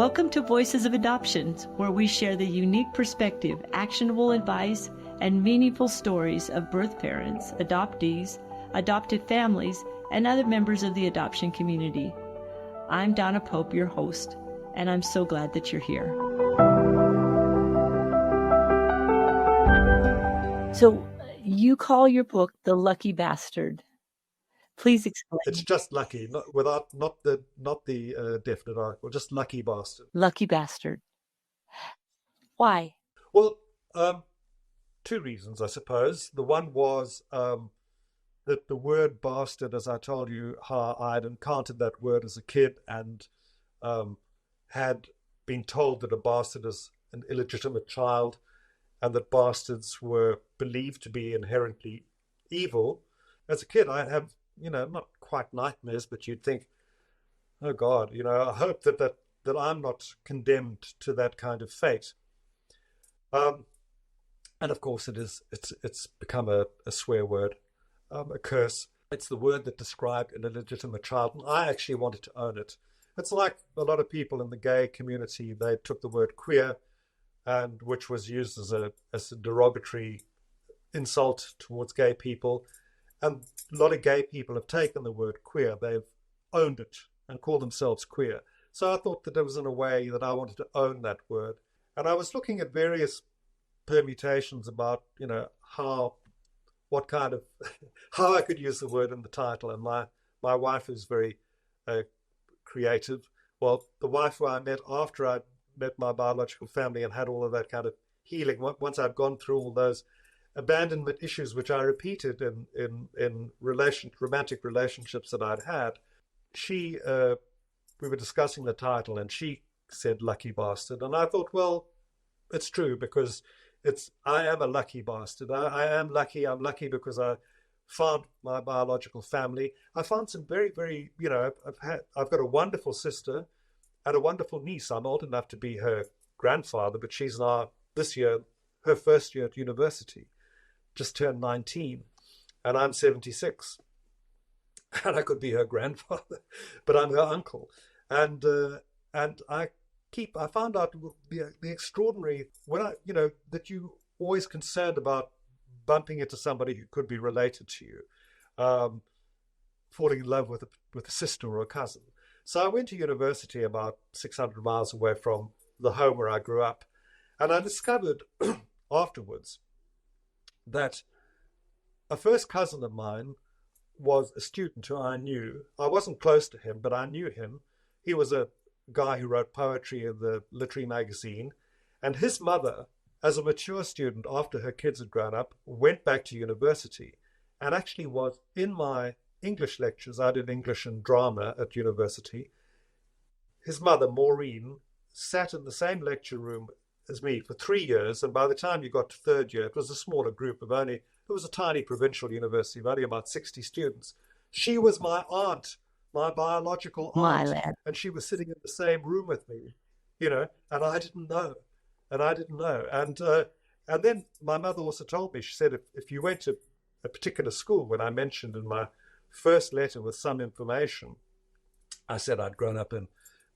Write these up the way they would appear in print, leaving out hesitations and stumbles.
Welcome to Voices of Adoptions, where we share the unique perspective, actionable advice, and meaningful stories of birth parents, adoptees, adopted families, and other members of the adoption community. I'm Donna Pope, your host, and I'm so glad that you're here. So you call your book The Lucky Bastard. Please explain. It's just lucky, not the definite article, just lucky bastard. Lucky Bastard. Why? Well, two reasons, I suppose. The one was that the word bastard, as I told you, how I'd encountered that word as a kid and had been told that a bastard is an illegitimate child and that bastards were believed to be inherently evil. As a kid, I'd have, not quite nightmares, but you'd think, oh God, I hope that I'm not condemned to that kind of fate. And of course it's become a swear word, a curse. It's the word that described an illegitimate child, and I actually wanted to own it. It's like a lot of people in the gay community, they took the word queer, and which was used as a derogatory insult towards gay people. And a lot of gay people have taken the word queer, they've owned it and call themselves queer. So I thought that there was in a way that I wanted to own that word. And I was looking at various permutations about, how I could use the word in the title. And my wife is very creative. Well, the wife who I met after I met my biological family and had all of that kind of healing, once I'd gone through all those abandonment issues, which I repeated in romantic relationships that I'd had, we were discussing the title and she said lucky bastard, and I thought, well, it's true, because I am a lucky bastard. I am lucky. I'm lucky because I found my biological family. I found some very, very, I've got a wonderful sister and a wonderful niece. I'm old enough to be her grandfather, but she's now this year her first year at university, just turned 19, and I'm 76, and I could be her grandfather, but I'm her uncle. And I found out the extraordinary, that you always concerned about bumping into somebody who could be related to you, falling in love with a sister or a cousin. So I went to university about 600 miles away from the home where I grew up, and I discovered afterwards that a first cousin of mine was a student who I knew. I wasn't close to him, but I knew him. He was a guy who wrote poetry in the literary magazine, and his mother, as a mature student after her kids had grown up, went back to university and actually was in my English lectures. I did English and drama at university. His mother, Maureen, sat in the same lecture room as me for 3 years, and by the time you got to third year, it was a smaller group it was a tiny provincial university of only about 60 students. She was my aunt, my biological aunt, and she was sitting in the same room with me, and I didn't know. And then my mother also told me, she said, if you went to a particular school, when I mentioned in my first letter with some information, I said I'd grown up in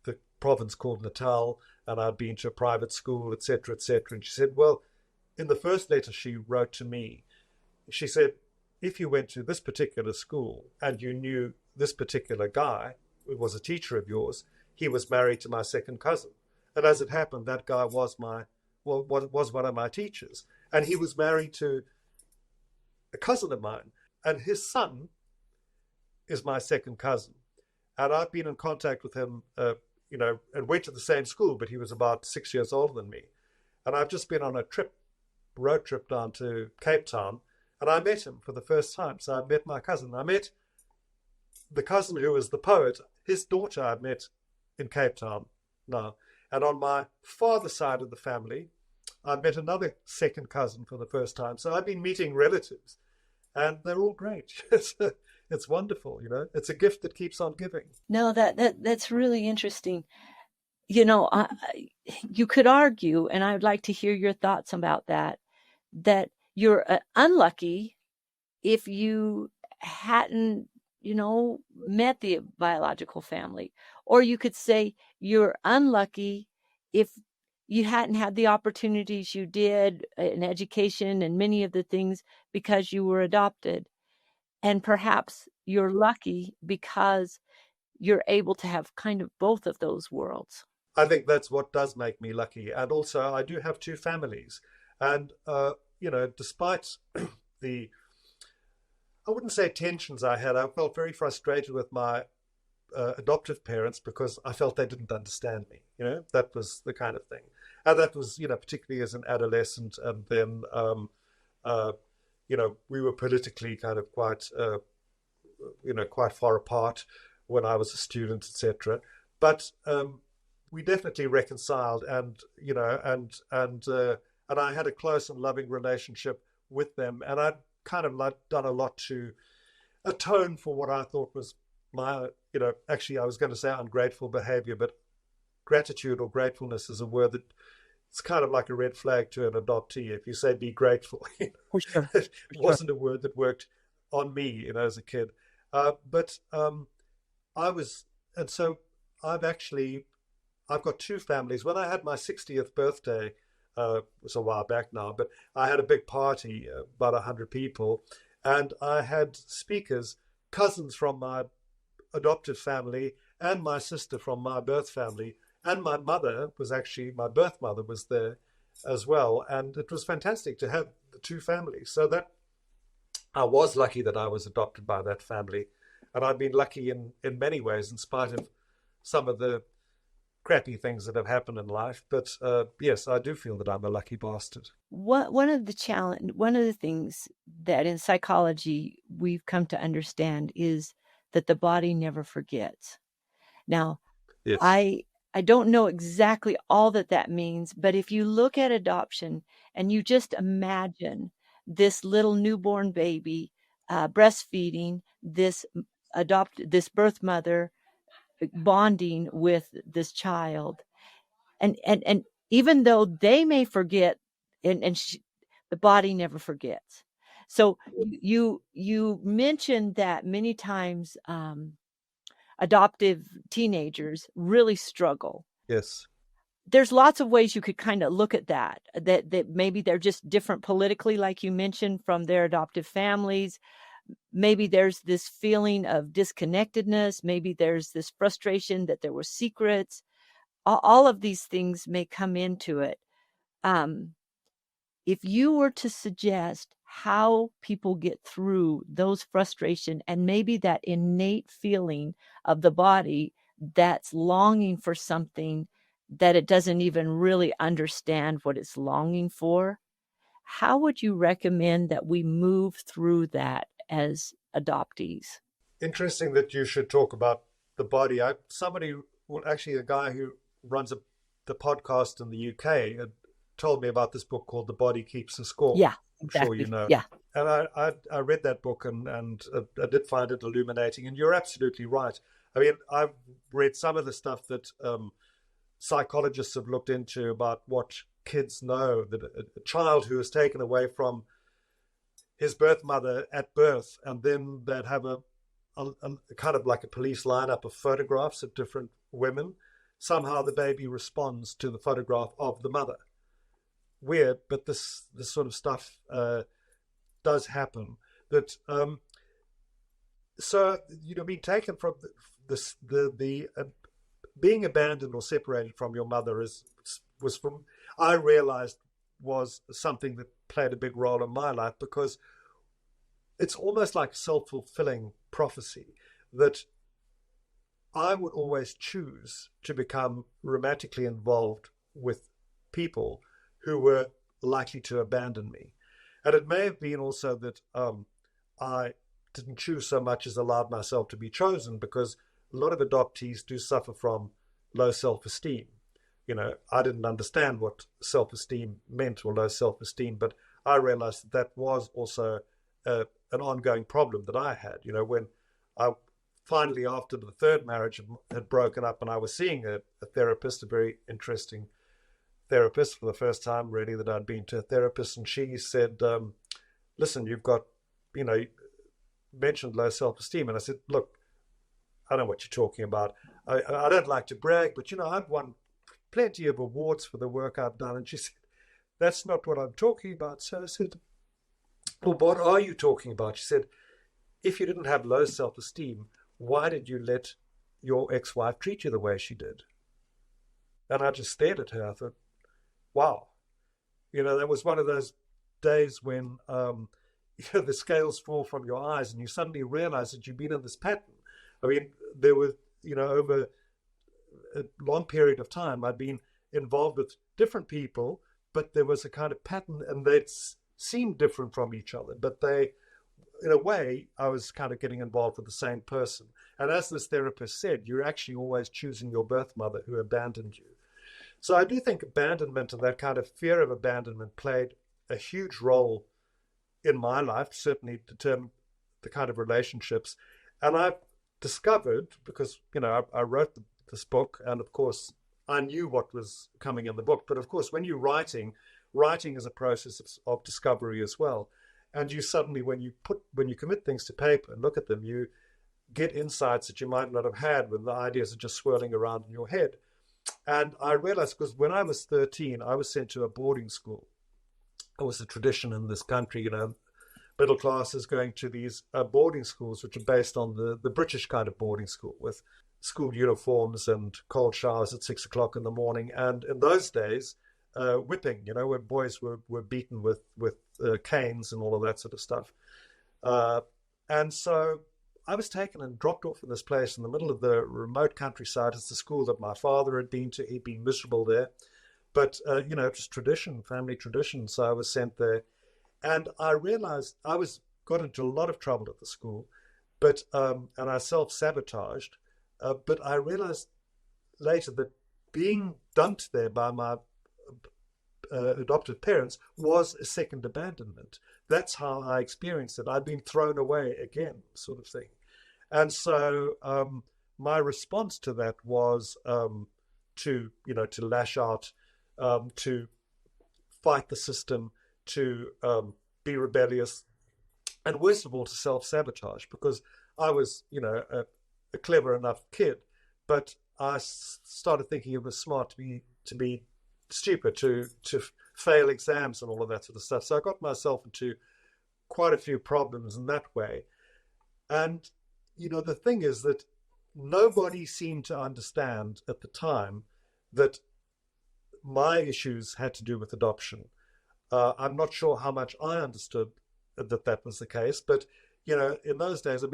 the province called Natal, and I'd been to a private school, etc., etc. And she said, well, in the first letter she wrote to me, she said, if you went to this particular school and you knew this particular guy, who was a teacher of yours, he was married to my second cousin. And as it happened, that guy was was one of my teachers. And he was married to a cousin of mine. And his son is my second cousin. And I've been in contact with him, and went to the same school, but he was about 6 years older than me. And I've just been on a road trip down to Cape Town, and I met him for the first time. So I met my cousin. I met the cousin who was the poet. His daughter I met in Cape Town now. And on my father's side of the family, I met another second cousin for the first time. So I've been meeting relatives, and they're all great. It's wonderful, It's a gift that keeps on giving. No, that's really interesting. You could argue, and I would like to hear your thoughts about that you're unlucky if you hadn't met the biological family. Or you could say you're unlucky if you hadn't had the opportunities you did in education and many of the things because you were adopted. And perhaps you're lucky because you're able to have kind of both of those worlds. I think that's what does make me lucky. And also, I do have two families. And, despite the, I wouldn't say tensions I had, I felt very frustrated with my adoptive parents because I felt they didn't understand me. That was the kind of thing. And that was, particularly as an adolescent. And then, we were politically kind of quite, quite far apart when I was a student, etc. But we definitely reconciled, and I had a close and loving relationship with them, and I'd kind of done a lot to atone for what I thought was my, actually I was going to say ungrateful behavior, but gratitude or gratefulness is a word that it's kind of like a red flag to an adoptee. If you say be grateful, For sure. it wasn't a word that worked on me, as a kid. But I was, and so I've got two families. When I had my 60th birthday, it was a while back now, but I had a big party, about 100 people, and I had speakers, cousins from my adoptive family, and my sister from my birth family, and my birth mother was there as well, and it was fantastic to have the two families. So that I was lucky that I was adopted by that family, and I've been lucky in many ways, in spite of some of the crappy things that have happened in life. But yes, I do feel that I'm a lucky bastard. One of the things that in psychology we've come to understand is that the body never forgets. Now, Yes. I don't know exactly all that means, but if you look at adoption and you just imagine this little newborn baby breastfeeding this birth mother bonding with this child, and even though they may forget, the body never forgets. So you mentioned that many times adoptive teenagers really struggle. Yes. There's lots of ways you could kind of look at that maybe they're just different politically, like you mentioned, from their adoptive families. Maybe there's this feeling of disconnectedness. Maybe there's this frustration that there were secrets. All of these things may come into it. If you were to suggest how people get through those frustration and maybe that innate feeling of the body that's longing for something that it doesn't even really understand what it's longing for, how would you recommend that we move through that as adoptees? Interesting that you should talk about the body. A guy who runs the podcast in the UK told me about this book called The Body Keeps the Score. Yeah, exactly. I'm sure you know. Yeah. And I read that book and I did find it illuminating. And you're absolutely right. I mean, I've read some of the stuff that psychologists have looked into about what kids know, that a child who is taken away from his birth mother at birth, and then they'd have a kind of like a police lineup of photographs of different women. Somehow the baby responds to the photograph of the mother. Weird, but this sort of stuff does happen. That so being taken from the being abandoned or separated from your mother I realized was something that played a big role in my life, because it's almost like self-fulfilling prophecy that I would always choose to become romantically involved with people who were likely to abandon me. And it may have been also that I didn't choose so much as allowed myself to be chosen, because a lot of adoptees do suffer from low self-esteem. I didn't understand what self-esteem meant, or low self-esteem, but I realized that was also an ongoing problem that I had. When I finally, after the third marriage had broken up, and I was seeing a therapist, a very interesting therapist for the first time, really, that I'd been to a therapist, and she said, listen, you've got, mentioned low self-esteem, and I said, look, I know what you're talking about. I don't like to brag, but, I've won plenty of awards for the work I've done. And she said, that's not what I'm talking about. So I said, well, what are you talking about? She said, if you didn't have low self-esteem, why did you let your ex-wife treat you the way she did? And I just stared at her. I thought, wow. That was one of those days when the scales fall from your eyes and you suddenly realize that you've been in this pattern. I mean, there were, over a long period of time, I'd been involved with different people, but there was a kind of pattern, and they'd seemed different from each other. But they, in a way, I was kind of getting involved with the same person. And as this therapist said, you're actually always choosing your birth mother who abandoned you. So I do think abandonment and that kind of fear of abandonment played a huge role in my life, certainly determined the kind of relationships. And I've discovered, because, I wrote this book, and of course, I knew what was coming in the book. But of course, when you're writing is a process of discovery as well. And you suddenly, when you commit things to paper and look at them, you get insights that you might not have had when the ideas are just swirling around in your head. And I realized, because when I was 13, I was sent to a boarding school. It was a tradition in this country, middle classes going to these boarding schools, which are based on the British kind of boarding school, with school uniforms and cold showers at 6 o'clock in the morning. And in those days, whipping, where boys were beaten with canes and all of that sort of stuff. And so I was taken and dropped off in this place in the middle of the remote countryside. It's the school that my father had been to. He'd been miserable there. But, it was tradition, family tradition. So I was sent there. And I realized I got into a lot of trouble at the school, but and I self-sabotaged. But I realized later that being dumped there by my adopted parents was a second abandonment. That's how I experienced it. I'd been thrown away again, sort of thing. And so my response to that was to lash out, to fight the system, to be rebellious, and worst of all, to self-sabotage, because I was, a clever enough kid, but I started thinking it was smart to be stupid, to fail exams and all of that sort of stuff. So I got myself into quite a few problems in that way. And, the thing is that nobody seemed to understand at the time that my issues had to do with adoption. I'm not sure how much I understood that was the case, but, in those days,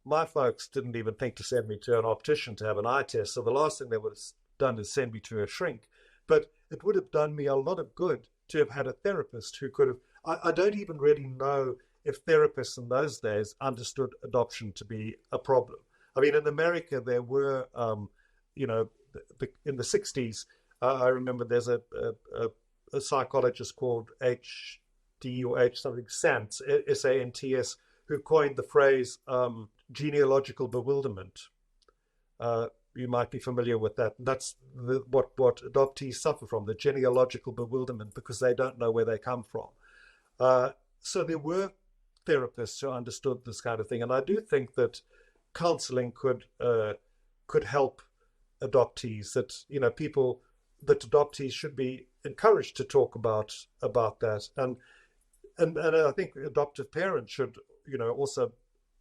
my folks didn't even think to send me to an optician to have an eye test. So the last thing they would have done is send me to a shrink. But it would have done me a lot of good to have had a therapist who could have. I don't even really know if therapists in those days understood adoption to be a problem. In America, there were, in the 60s, I remember there's a psychologist called H.D. or H something Sands, S-A-N-T-S, who coined the phrase genealogical bewilderment. You might be familiar with that. That's what adoptees suffer from, the genealogical bewilderment, because they don't know where they come from. So there were therapists who understood this kind of thing. And I do think that counseling could help adoptees, that, that adoptees should be encouraged to talk about that. And I think adoptive parents should, also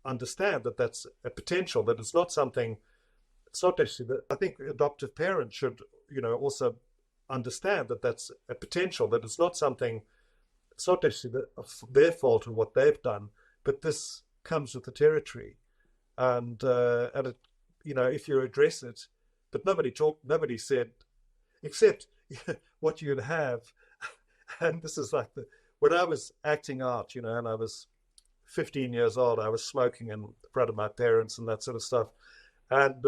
understand that that's a potential, that it's not something. It's not necessarily that. I think adoptive parents should, also understand that that's a potential, that it's not something. It's not necessarily their fault or what they've done, but this comes with the territory, and it, if you address it, but nobody said, except what you'd have, and this is like when I was acting out, and I was 15 years old, I was smoking in front of my parents and that sort of stuff, and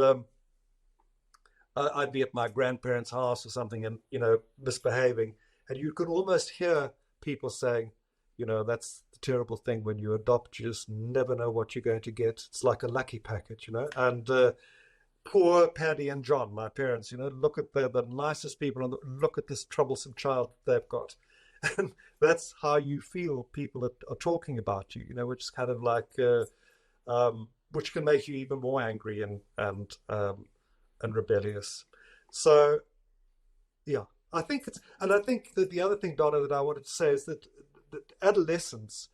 I'd be at my grandparents' house or something and, misbehaving. And you could almost hear people saying, that's the terrible thing when you adopt, you just never know what you're going to get. It's like a lucky packet, And poor Paddy and John, my parents, look at the nicest people and look at this troublesome child they've got. And that's how you feel people are talking about you, which is kind of like which can make you even more angry and rebellious. So yeah, I think it's, and I think that the other thing, Donna, that I wanted to say is that adolescence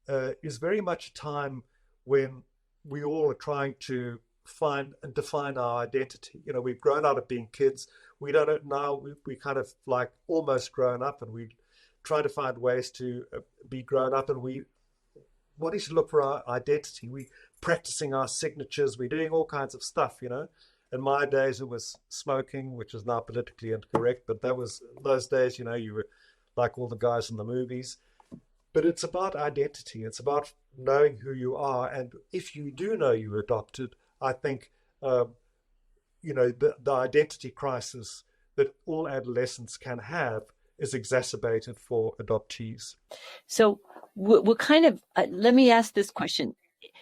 is very much a time when we all are trying to find and define our identity. You know, we've grown out of being kids. We don't now. We kind of like almost grown up, and we try to find ways to be grown up, and we wanting to look for our identity. We practicing our signatures. We're doing all kinds of stuff. You know, in my days it was smoking, which is now politically incorrect, but that was those days. You know, you were like all the guys in the movies. But it's about identity. It's about knowing who you are. And if you do know you're adopted, I think, the identity crisis that all adolescents can have is exacerbated for adoptees. So we're kind of, let me ask this question.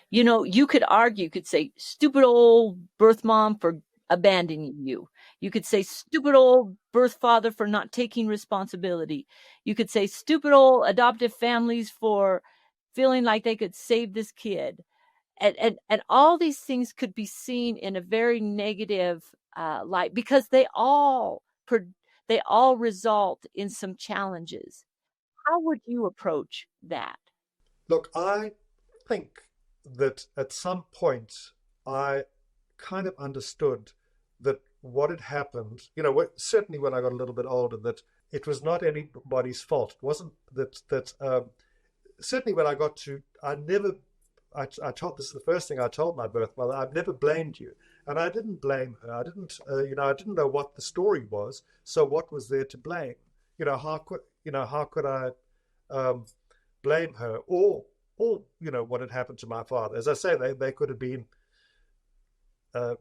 You know, you could argue, you could say, stupid old birth mom for abandoning you. You could say, stupid old birth father for not taking responsibility. You could say, stupid old adoptive families for feeling like they could save this kid. And all these things could be seen in a very negative light, because they all result in some challenges. How would you approach that? Look, I think that at some point I kind of understood that what had happened, certainly when I got a little bit older, that it was not anybody's fault. It wasn't that certainly when I got to, I told, this is the first thing I told my birth mother, I've never blamed you. And I didn't blame her. I didn't know what the story was. So what was there to blame? How could I blame her or what had happened to my father? As I say, they could have been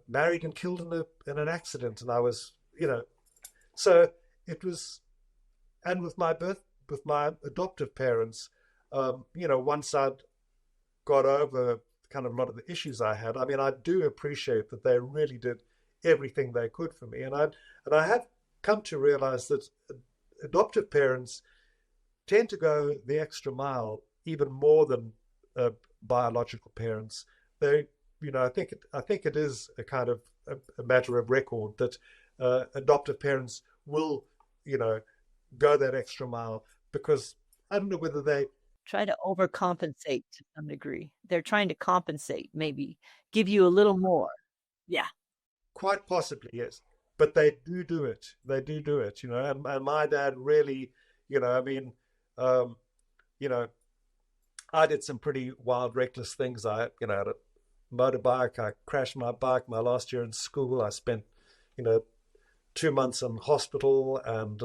married and killed in an accident. And I was, so it was, and with my adoptive parents, once I'd got over kind of a lot of the issues I had, I mean, I do appreciate that they really did everything they could for me. And I have come to realize that adoptive parents tend to go the extra mile even more than biological parents. I think it is a kind of a matter of record that adoptive parents will, go that extra mile, because I don't know whether they try to overcompensate to some degree. They're trying to compensate, maybe give you a little more. Yeah. quite possibly, yes, but they do it. They do it, and my dad really, I mean, um, you know, I did some pretty wild, reckless things. Had a motorbike. I crashed my bike my last year in school. I spent, you know, 2 months in hospital, and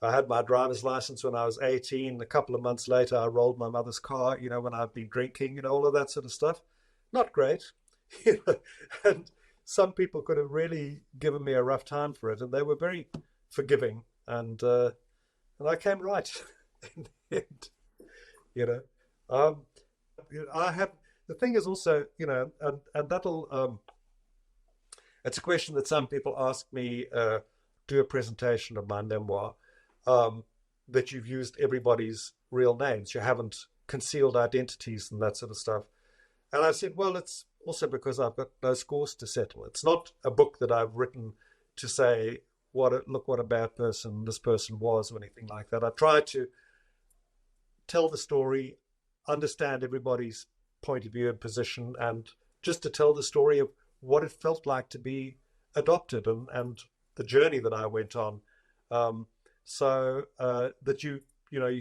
I had my driver's license when I was 18. A couple of months later, I rolled my mother's car. When I'd been drinking, all of that sort of stuff. Not great, and some people could have really given me a rough time for it, and they were very forgiving, and I came right in the end. You know, um, I have the thing is also, and that'll it's a question that some people ask me, do a presentation of my memoir, um, that you've used everybody's real names, you haven't concealed identities and that sort of stuff. And I said, well, it's also because I've got no scores to settle. It's not a book that I've written to say, look what a bad person this person was, or anything like that. I try to tell the story, understand everybody's point of view and position, and just to tell the story of what it felt like to be adopted, and the journey that I went on. So that you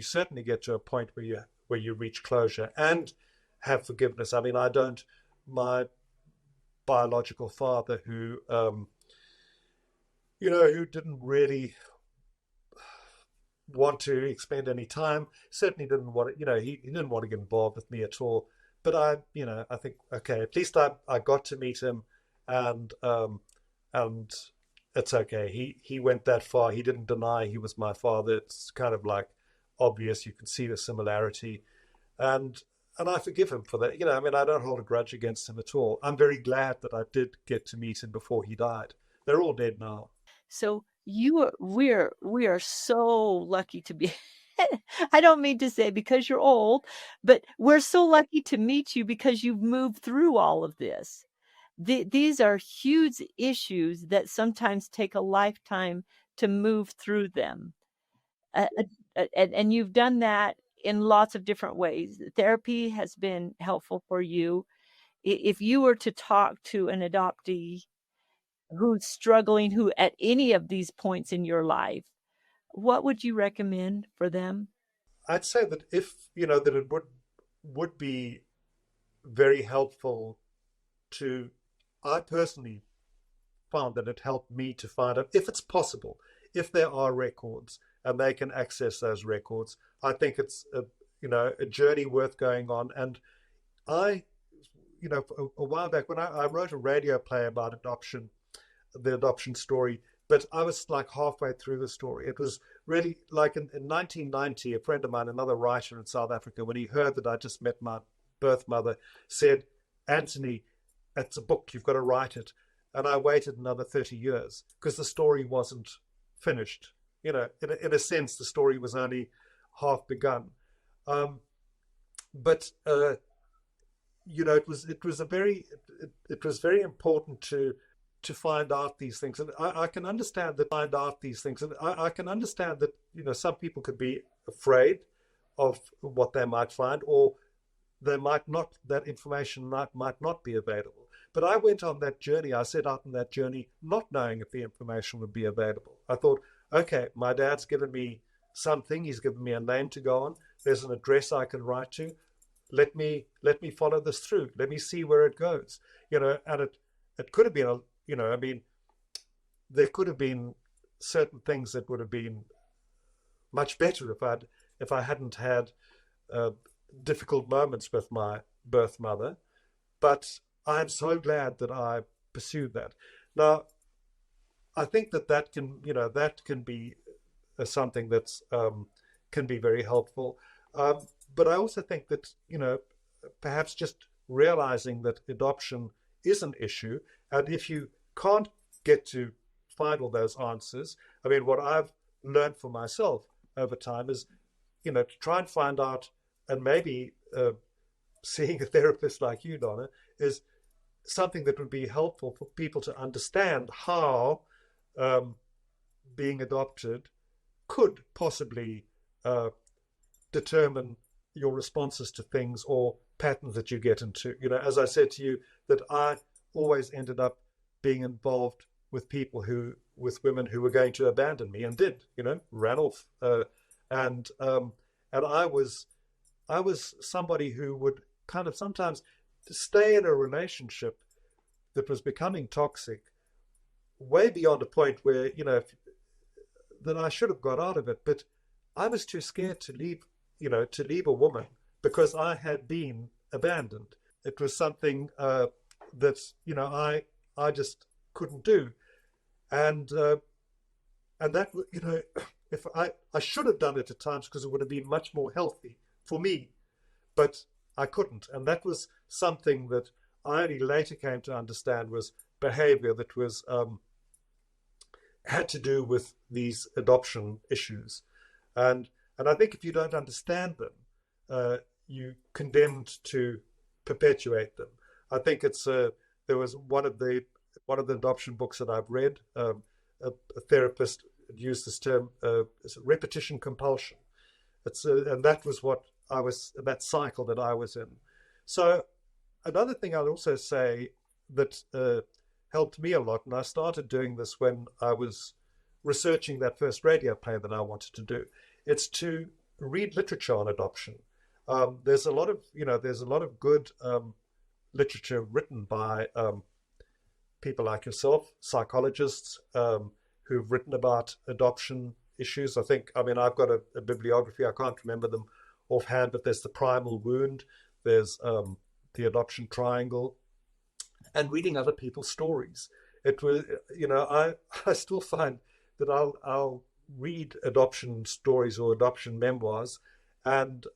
certainly get to a point where you reach closure and have forgiveness. I mean, my biological father, who didn't really want to expend any time, certainly didn't want to, he didn't want to get involved with me at all. But I think, okay, at least I got to meet him, and it's okay. He went that far. He didn't deny he was my father. It's kind of like obvious. You can see the similarity, and I forgive him for that. I mean, I don't hold a grudge against him at all. I'm very glad that I did get to meet him before he died. They're all dead now. So we are so lucky to be I don't mean to say because you're old, but we're so lucky to meet you because you've moved through all of this. These are huge issues that sometimes take a lifetime to move through them. Uh, and you've done that in lots of different ways. Therapy has been helpful for you. If you were to talk to an adoptee who's struggling, who at any of these points in your life, what would you recommend for them? I'd say that if, that it would be very helpful to, I personally found that it helped me to find out if it's possible, if there are records and they can access those records. I think it's a journey worth going on. And I, a while back when I wrote a radio play about adoption, the adoption story, but I was like halfway through the story. It was really like in 1990, a friend of mine, another writer in South Africa, when he heard that I just met my birth mother, said, "Anthony, it's a book, you've got to write it." And I waited another 30 years because the story wasn't finished. In a sense, the story was only half begun. But it was very important to find out these things, and I can understand that I can understand that some people could be afraid of what they might find, or they might not. That information might not be available. But I went on that journey. I set out on that journey not knowing if the information would be available. I thought, okay, my dad's given me something. He's given me a name to go on. There's an address I can write to. Let me follow this through. Let me see where it goes. And it could have been there could have been certain things that would have been much better if I hadn't had difficult moments with my birth mother. But I'm so glad that I pursued that. Now, I think that can be something that's can be very helpful. But I also think that perhaps just realizing that adoption is an issue, and if you can't get to find all those answers, what I've learned for myself over time is, to try and find out, and maybe seeing a therapist like you, Donna, is something that would be helpful for people to understand how being adopted could possibly determine your responses to things or patterns that you get into. As I said to you, that I always ended up being involved with women who were going to abandon me, and did, ran off, and I was somebody who would kind of sometimes stay in a relationship that was becoming toxic, way beyond a point where that I should have got out of it, but I was too scared to leave a woman because I had been abandoned. It was something that I just couldn't do, and that if I should have done it at times because it would have been much more healthy for me, but I couldn't, and that was something that I only later came to understand was behavior that was had to do with these adoption issues, and I think if you don't understand them, you condemned to perpetuate them. I think it's there was one of the adoption books that I've read. A therapist used this term, repetition compulsion. And that was that cycle that I was in. So another thing I'd also say that helped me a lot, and I started doing this when I was researching that first radio play that I wanted to do. It's to read literature on adoption. There's a lot of good literature written by people like yourself, psychologists who've written about adoption issues. I've got a bibliography. I can't remember them offhand, but there's The Primal Wound, there's The Adoption Triangle, and reading other people's stories. It was, I still find that I'll read adoption stories or adoption memoirs, and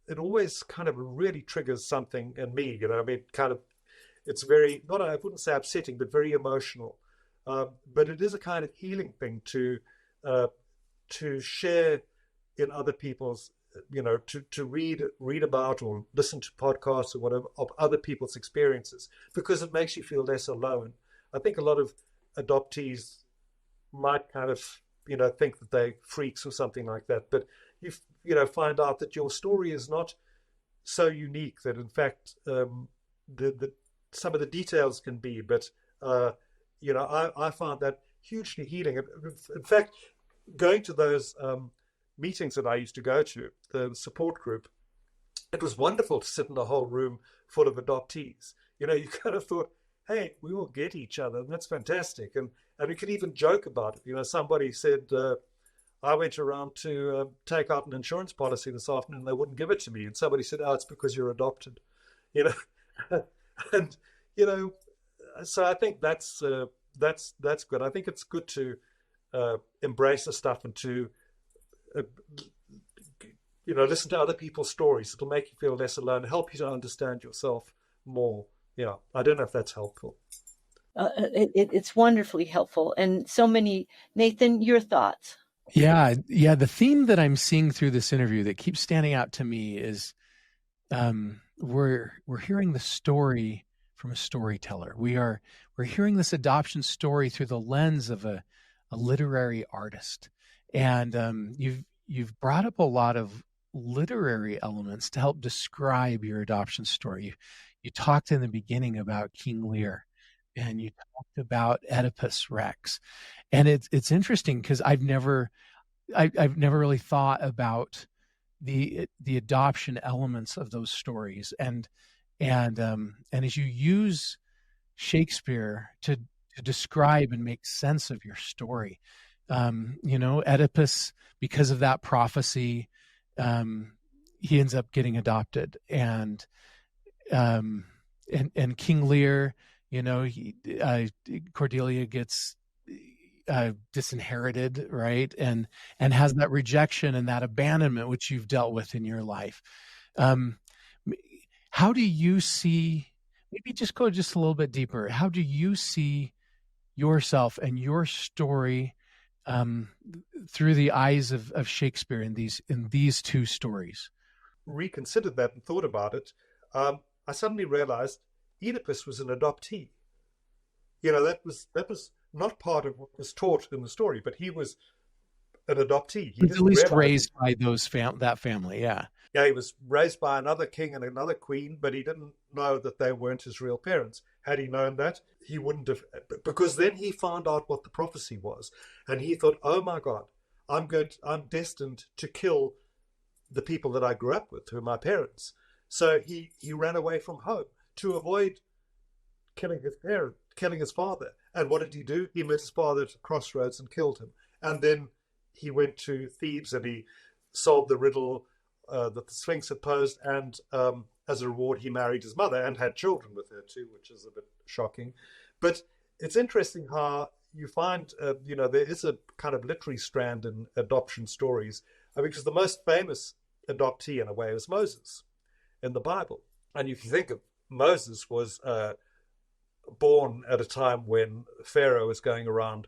it always kind of really triggers something in me. It's very, not, I wouldn't say upsetting, but very emotional. But it is a kind of healing thing to share in other people's, to read about or listen to podcasts or whatever of other people's experiences, because it makes you feel less alone. I think a lot of adoptees might kind of, think that they freaks or something like that, but find out that your story is not so unique, that in fact some of the details can be, but I found that hugely healing. In fact, going to those meetings that I used to go to, the support group, it was wonderful to sit in a whole room full of adoptees. You kind of thought, hey, we all get each other, and that's fantastic. And we could even joke about it. Somebody said, I went around to take out an insurance policy this afternoon, and they wouldn't give it to me. And somebody said, oh, it's because you're adopted. And so I think that's good. I think it's good to embrace the stuff and to listen to other people's stories. It'll make you feel less alone, help you to understand yourself more. I don't know if that's helpful. It's wonderfully helpful, and so many. Nathan, your thoughts? Yeah. The theme that I'm seeing through this interview that keeps standing out to me is we're hearing the story from a storyteller. We're hearing this adoption story through the lens of a literary artist, and you've brought up a lot of literary elements to help describe your adoption story. You talked in the beginning about King Lear, and you talked about Oedipus Rex, and it's interesting because I've never really thought about the adoption elements of those stories, and as you use Shakespeare to describe and make sense of your story, Oedipus, because of that prophecy, he ends up getting adopted, and King Lear, Cordelia gets disinherited, right, and has that rejection and that abandonment which you've dealt with in your life. How do you see? Maybe just go just a little bit deeper. How do you see yourself and your story through the eyes of Shakespeare in these two stories? Reconsidered that and thought about it. I suddenly realized Oedipus was an adoptee. That was not part of what was taught in the story, but he was an adoptee. He was at least raised by that family, yeah. Yeah, he was raised by another king and another queen, but he didn't know that they weren't his real parents. Had he known that, he wouldn't have, because then he found out what the prophecy was, and he thought, oh my God, I'm destined to kill the people that I grew up with, who are my parents. So he ran away from home to avoid killing his father. And what did he do? He met his father at a crossroads and killed him. And then he went to Thebes and he solved the riddle that the Sphinx had posed. And as a reward, he married his mother and had children with her too, which is a bit shocking. But it's interesting how you find, there is a kind of literary strand in adoption stories, because the most famous adoptee in a way is Moses in the Bible. And if you think of Moses was born at a time when Pharaoh was going around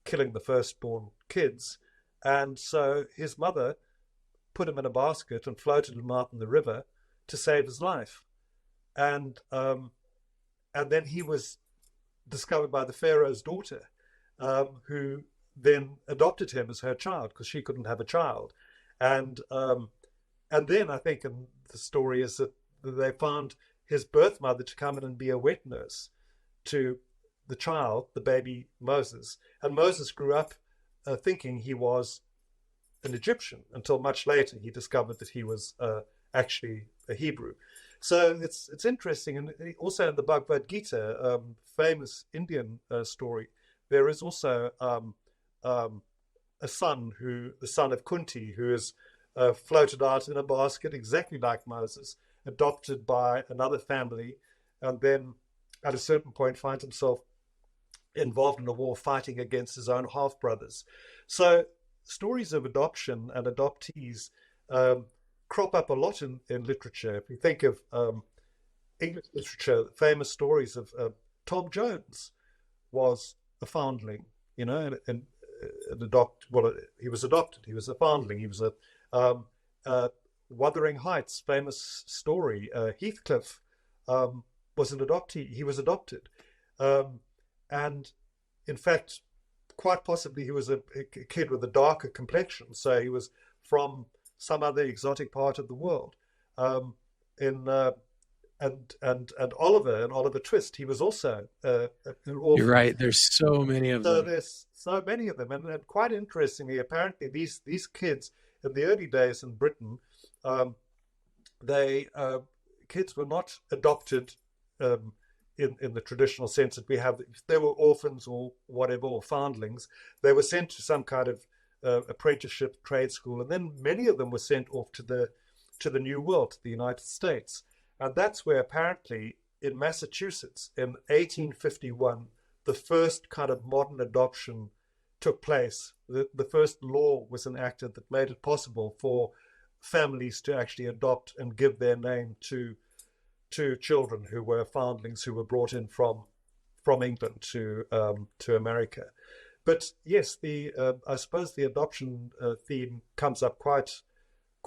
killing the firstborn kids, and so his mother put him in a basket and floated him out in the river to save his life, and then he was discovered by the Pharaoh's daughter, who then adopted him as her child because she couldn't have a child, and then I think in the story is that they found his birth mother to come in and be a wet nurse to the child, the baby Moses. And Moses grew up thinking he was an Egyptian until much later he discovered that he was actually a Hebrew. So it's interesting. And also in the Bhagavad Gita, famous Indian story, there is also a son, the son of Kunti, who is floated out in a basket exactly like Moses, adopted by another family, and then at a certain point finds himself involved in a war fighting against his own half-brothers. So stories of adoption and adoptees crop up a lot in literature. If you think of English literature, famous stories of Tom Jones was a foundling, and he was adopted. He was a foundling. He was Um, Wuthering Heights, famous story. Heathcliff was an adoptee. He was adopted, um, and in fact, quite possibly he was a kid with a darker complexion. So he was from some other exotic part of the world. In and Oliver Twist, he was also an You're orphan. right. There's so many of So them. there's so many of them, and quite interestingly, apparently these kids in the early days in Britain, um, they kids were not adopted in the traditional sense that we have. If they were orphans or whatever, or foundlings, they were sent to some kind of apprenticeship trade school, and then many of them were sent off to the New World, to the United States, and that's where apparently in Massachusetts in 1851 the first kind of modern adoption took place. The first law was enacted that made it possible for families to actually adopt and give their name to children who were foundlings who were brought in from England to America. But yes, the I suppose the adoption theme comes up quite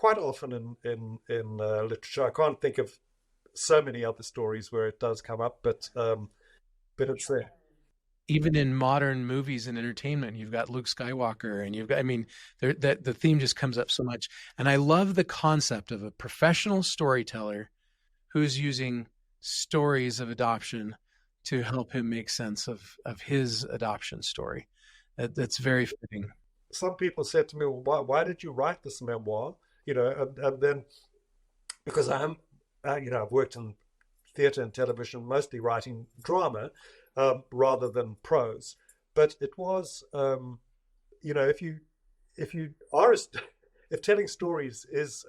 often in literature. I can't think of so many other stories where it does come up, but it's there. Even in modern movies and entertainment, you've got Luke Skywalker, and you've got, I mean, that the theme just comes up so much. And I love the concept of a professional storyteller who's using stories of adoption to help him make sense of his adoption story. That's very fitting. Some people said to me, well, why did you write this memoir? And then because I've worked in theatre and television, mostly writing drama rather than prose. But it was, if you are if telling stories is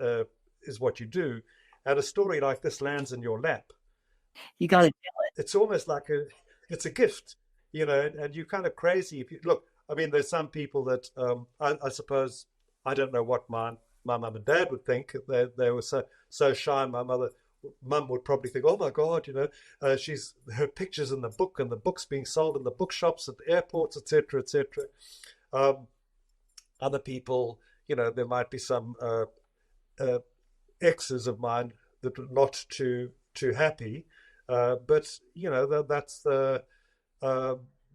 what you do, and a story like this lands in your lap, You got to. it's almost like it's a gift, and you're kind of crazy if you look. I mean, there's some people that I suppose I don't know what my mum and dad would think. They were so shy. Mum would probably think, oh my God, she's her pictures in the book, and the book's being sold in the bookshops at the airports, etc., etc. Other people, there might be some exes of mine that are not too happy, but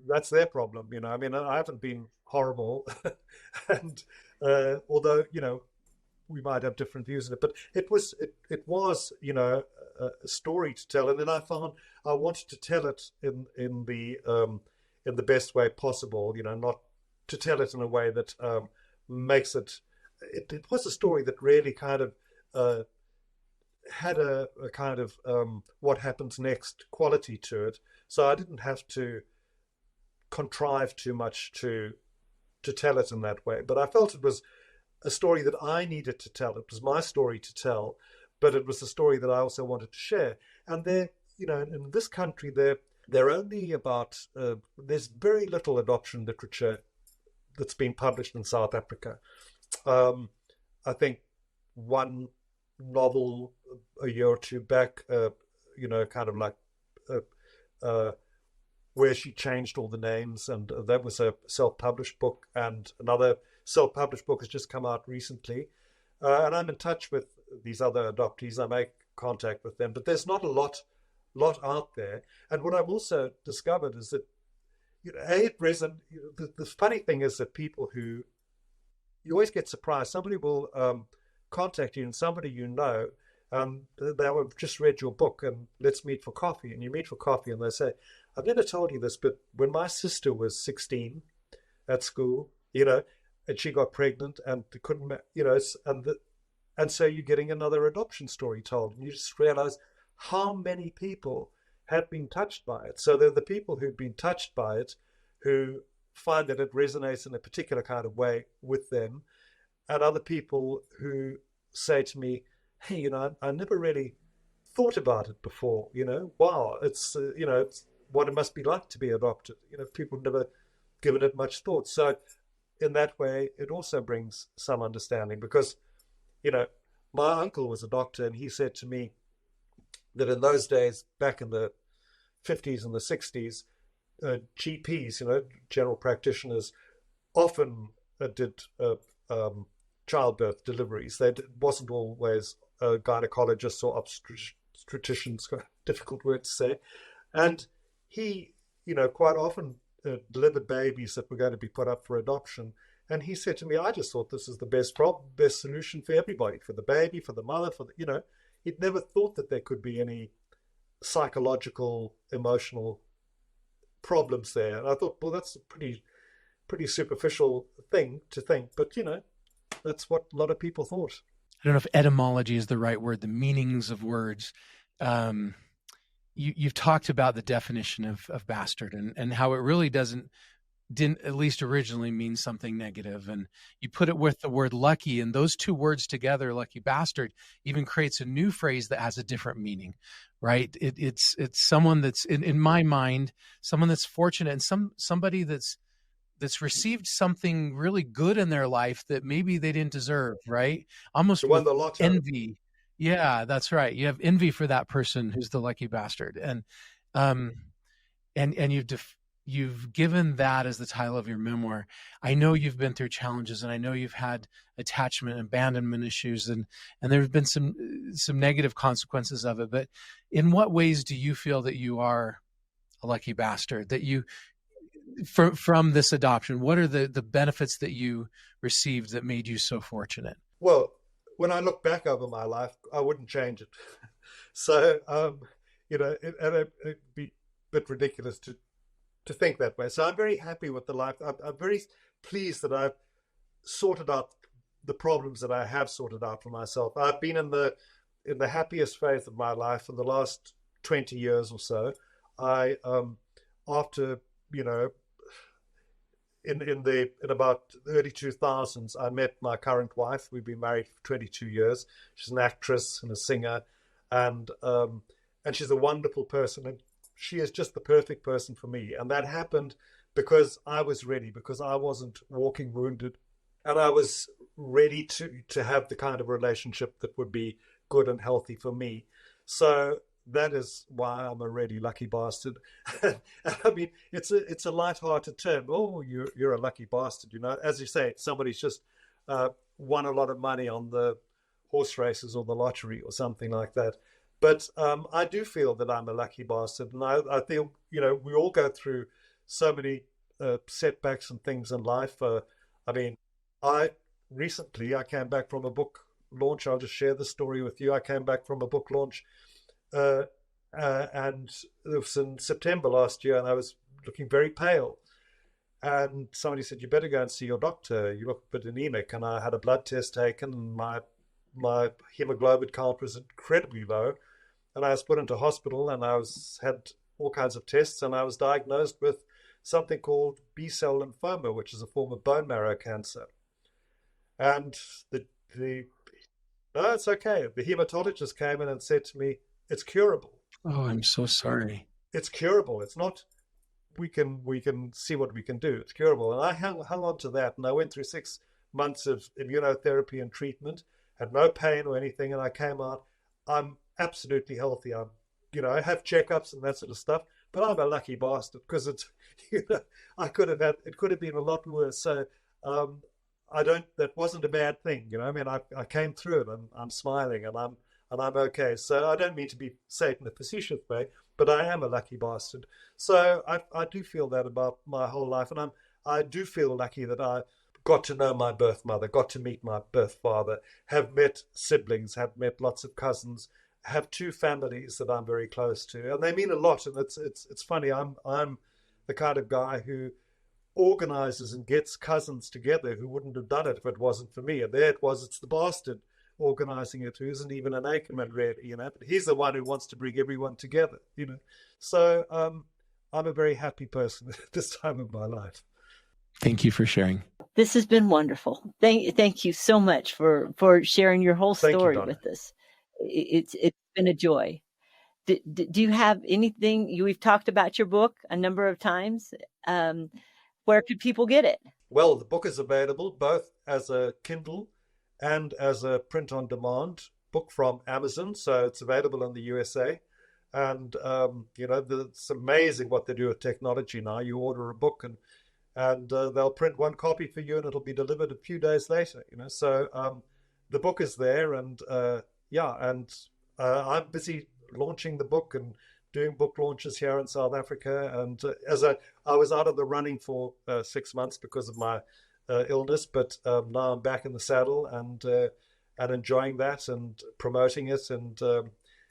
that's their problem. I mean, I haven't been horrible, and although we might have different views on it, but it was a story to tell, and then I found I wanted to tell it in the best way possible. Not to tell it in a way that makes it. It was a story that really kind of had a kind of what happens next quality to it, so I didn't have to contrive too much to tell it in that way. But I felt it was a story that I needed to tell. It was my story to tell, but it was a story that I also wanted to share. And in this country, there are only about there's very little adoption literature that's been published in South Africa. I think one novel a year or two back, kind of like where she changed all the names, and that was a self-published book, and another self-published book has just come out recently. And I'm in touch with these other adoptees. I make contact with them, but there's not a lot out there. And what I've also discovered is that the funny thing is that people who you always get surprised. Somebody will contact you, and somebody they have just read your book, and let's meet for coffee. And you meet for coffee, and they say, I've never told you this, but when my sister was 16 at school, and she got pregnant and couldn't, and so you're getting another adoption story told, and you just realize how many people have been touched by it. So they're the people who've been touched by it who find that it resonates in a particular kind of way with them, and other people who say to me, hey, I never really thought about it before. Wow, it's it's what it must be like to be adopted. People have never given it much thought. So in that way, it also brings some understanding, because my uncle was a doctor, and he said to me that in those days, back in the 50s and the 60s, GPs, general practitioners, often did childbirth deliveries. It wasn't always gynecologists or obstetricians, difficult word to say. And he, quite often delivered babies that were going to be put up for adoption. And he said to me, I just thought this is the best solution for everybody, for the baby, for the mother, he'd never thought that there could be any psychological, emotional problems there. And I thought, well, that's a pretty superficial thing to think, but that's what a lot of people thought. I don't know if etymology is the right word, the meanings of words. You've talked about the definition of bastard and how it really didn't at least originally mean something negative. And you put it with the word lucky, and those two words together, lucky bastard, even creates a new phrase that has a different meaning, right? It's someone that's in my mind, someone that's fortunate, and somebody that's received something really good in their life that maybe they didn't deserve, right? Almost with envy. Yeah, that's right. You have envy for that person who's the lucky bastard. And you've given that as the title of your memoir. I know you've been through challenges, and I know you've had attachment and abandonment issues, and there have been some negative consequences of it. But in what ways do you feel that you are a lucky bastard, that you, from this adoption, what are the benefits that you received that made you so fortunate? Well, when I look back over my life, I wouldn't change it. So, it'd be a bit ridiculous to think that way. So I'm very happy with the life. I'm very pleased that I've sorted out the problems that I have sorted out for myself. I've been in the happiest phase of my life for the last 20 years or so. I after in about the early 2000s, I met my current wife. We've been married for 22 years. She's an actress and a singer, and she's a wonderful person. And she is just the perfect person for me. And that happened because I was ready, because I wasn't walking wounded, and I was ready to have the kind of relationship that would be good and healthy for me. So that is why I'm a really lucky bastard. I mean, it's a light-hearted term. Oh, you're a lucky bastard, As you say, somebody's just won a lot of money on the horse races or the lottery or something like that. But I do feel that I'm a lucky bastard, and I feel we all go through so many setbacks and things in life. I came back from a book launch. I'll just share the story with you. I came back from a book launch. And it was in September last year, and I was looking very pale. And somebody said, "You better go and see your doctor. You look a bit anemic." And I had a blood test taken, and my hemoglobin count was incredibly low. And I was put into hospital, and had all kinds of tests, and I was diagnosed with something called B-cell lymphoma, which is a form of bone marrow cancer. And no, it's okay. The hematologist came in and said to me, "It's curable." Oh, I'm so sorry. It's curable. It's not, we can see what we can do. It's curable. And I hung on to that. And I went through 6 months of immunotherapy and treatment, had no pain or anything. And I came out, I'm absolutely healthy. I have checkups and that sort of stuff, but I'm a lucky bastard because it's, it could have been a lot worse. So, that wasn't a bad thing. I came through it, and I'm smiling, and I'm okay. So I don't mean to be saying it in a facetious way, but I am a lucky bastard. So I do feel that about my whole life. And I do feel lucky that I got to know my birth mother, got to meet my birth father, have met siblings, have met lots of cousins, have 2 families that I'm very close to. And they mean a lot. And it's funny. I'm the kind of guy who organizes and gets cousins together who wouldn't have done it if it wasn't for me. And there it was. It's the bastard organizing it, who isn't even an Akerman really, but he's the one who wants to bring everyone together, So I'm a very happy person at this time of my life. Thank you for sharing. This has been wonderful. Thank you so much for sharing your whole story with us. It's been a joy. Do you have anything? We've talked about your book a number of times. Where could people get it? Well, the book is available both as a Kindle and as a print-on-demand book from Amazon. So it's available in the USA. And, it's amazing what they do with technology now. You order a book and they'll print one copy for you, and it'll be delivered a few days later. So the book is there, and I'm busy launching the book and doing book launches here in South Africa. And as I was out of the running for 6 months because of my illness, but now I'm back in the saddle and enjoying that and promoting it and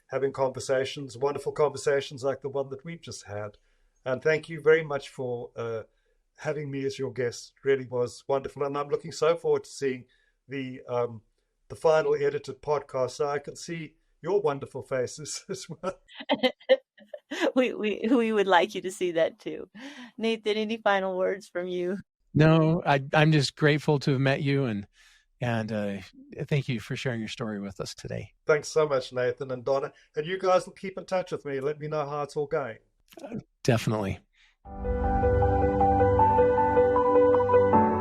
having conversations, wonderful conversations like the one that we've just had. And thank you very much for having me as your guest. It really was wonderful, and I'm looking so forward to seeing the final edited podcast, so I can see your wonderful faces as well. We would like you to see that too. Nathan, any final words from you? No, I'm just grateful to have met you, and thank you for sharing your story with us today. Thanks so much, Nathan and Donna. And you guys will keep in touch with me. Let me know how it's all going. Definitely.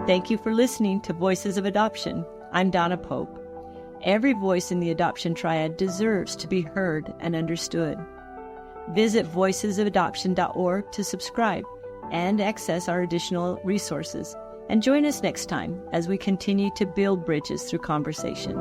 Thank you for listening to Voices of Adoption. I'm Donna Pope. Every voice in the adoption triad deserves to be heard and understood. Visit voicesofatoption.org to subscribe and access our additional resources. And join us next time as we continue to build bridges through conversation.